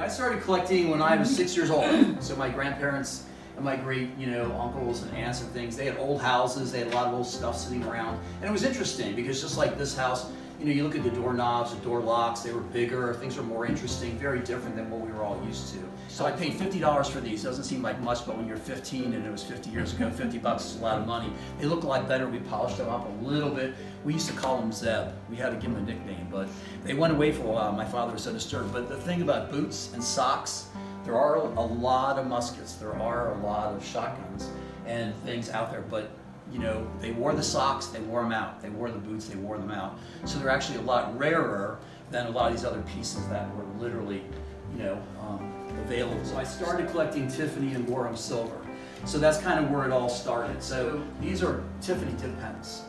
I started collecting when I was 6 years old. So my grandparents and my great, uncles and aunts and things, they had old houses, they had a lot of old stuff sitting around. And it was interesting because just like this house, you look at the doorknobs, the door locks, they were bigger, things were more interesting, very different than what we were all used to. So I paid $50 for these. Doesn't seem like much, but when you're 15 and it was 50 years ago, $50 is a lot of money. They look a lot better. We polished them up a little bit. We used to call them Zeb. We had to give them a nickname, but they went away for a while. My father was so disturbed. But the thing about boots and socks, there are a lot of muskets. There are a lot of shotguns and things out there, but they wore the socks, they wore them out. They wore the boots, they wore them out. So they're actually a lot rarer than a lot of these other pieces that were literally, available. So I started collecting Tiffany and Warham silver. So that's kind of where it all started. So these are Tiffany dip pens.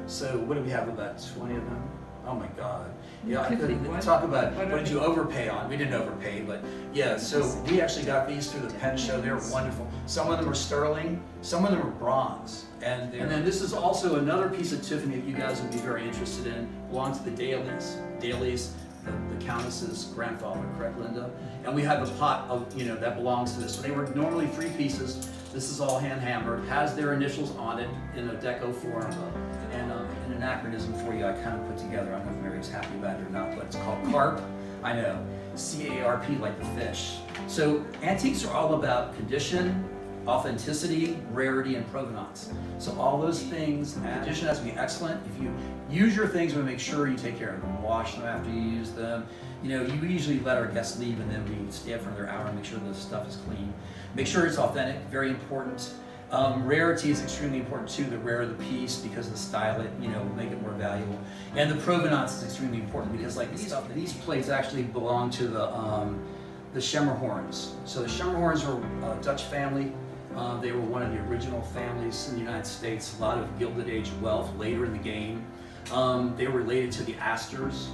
So what do we have, about 20 of them? Oh my God. Yeah, I could talk about what did you overpay on. We didn't overpay, but yeah, so we actually got these through the pen show. They were wonderful. Some of them were sterling, some of them were bronze. And then this is also another piece of Tiffany that you guys would be very interested in. Belongs to the Dailies. Dailies, the Countess's grandfather, correct, Linda? And we have a pot of, that belongs to this. So they were normally 3 pieces. This is all hand hammered, has their initials on it in a deco form. And an anachronism for you I kind of put together. I don't know if Mary's happy about it or not, but it's called CARP. I know, C-A-R-P, like the fish. So antiques are all about condition, authenticity, rarity, and provenance. So all those things, condition has to be excellent. If you use your things, we make sure you take care of them. Wash them after you use them. You usually let our guests leave and then we stay for another hour and make sure the stuff is clean. Make sure it's authentic, very important. Rarity is extremely important too. The rarer the piece, because the style it, will make it more valuable. And the provenance is extremely important because like these plates actually belong to the Schemmerhorns. So the Schemmerhorns were a Dutch family. They were one of the original families in the United States. A lot of Gilded Age wealth later in the game. They were related to the Astors.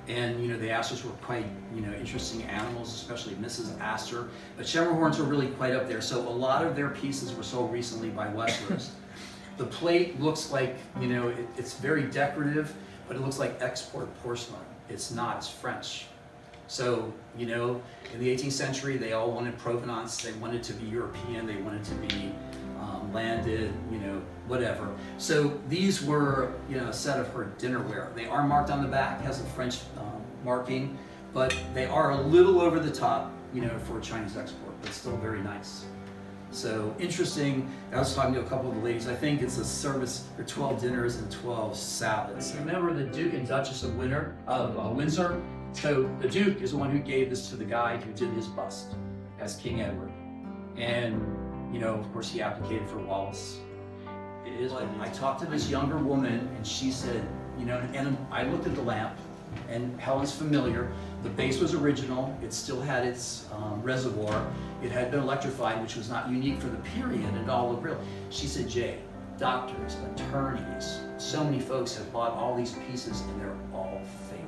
And the Astors were quite interesting animals, especially Mrs. Astor. But Schemmerhorns were really quite up there. So a lot of their pieces were sold recently by Westlers. The plate looks like it's very decorative, but it looks like export porcelain. It's not. It's French. So in the 18th century, they all wanted provenance. They wanted to be European. They wanted to be landed, whatever. So these were, a set of her dinnerware. They are marked on the back, has a French marking, but they are a little over the top, for a Chinese export, but still very nice. So interesting. I was talking to a couple of the ladies. I think it's a service for 12 dinners and 12 salads. Remember the Duke and Duchess of Windsor? So the Duke is the one who gave this to the guy who did his bust as King Edward. And of course, he abdicated for Wallace. It is. I talked to this younger woman, and she said, and I looked at the lamp, and Helen's familiar. The base was original. It still had its reservoir. It had been electrified, which was not unique for the period and all the real. She said, Jay, doctors, attorneys, so many folks have bought all these pieces, and they're all fake.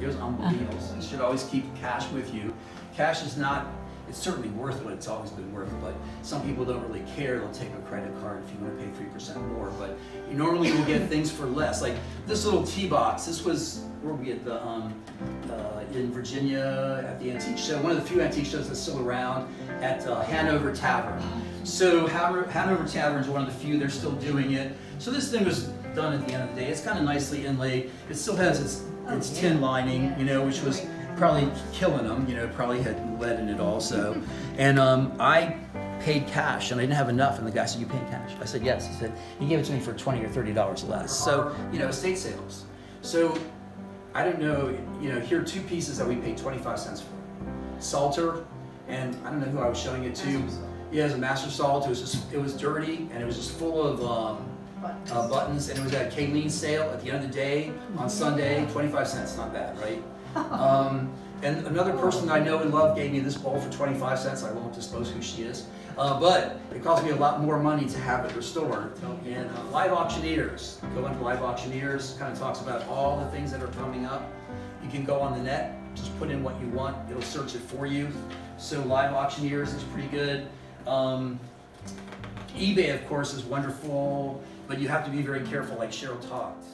It was unbelievable. You should always keep cash with you. Cash is not. It's certainly worth what it's always been worth, but some people don't really care. They'll take a credit card if you want to pay 3% more, but you normally will get things for less. Like this little tea box, this was, where were we at in Virginia at the antique show, one of the few antique shows that's still around, at Hanover Tavern. So Hanover Tavern is one of the few, they're still doing it. So this thing was done at the end of the day. It's kind of nicely inlaid. It still has its tin lining, which was probably killing them, probably had lead in it also. And I paid cash and I didn't have enough, and the guy said, you paid cash? I said, yes. He said, he gave it to me for $20 or $30 less. So, estate sales. So, I don't know, here are 2 pieces that we paid 25 cents for. Salter, and I don't know who I was showing it to. Yeah, it was a master salt. It was dirty, and it was just full of buttons, and it was at a Kayleen's sale at the end of the day on Sunday. 25 cents, not bad, right? And another person I know and love gave me this bowl for 25 cents. I won't disclose who she is, but it cost me a lot more money to have it restored. And Live Auctioneers, go into Live Auctioneers, kind of talks about all the things that are coming up. You can go on the net, just put in what you want, it'll search it for you. So Live Auctioneers is pretty good. eBay, of course, is wonderful, but you have to be very careful, like Cheryl talked.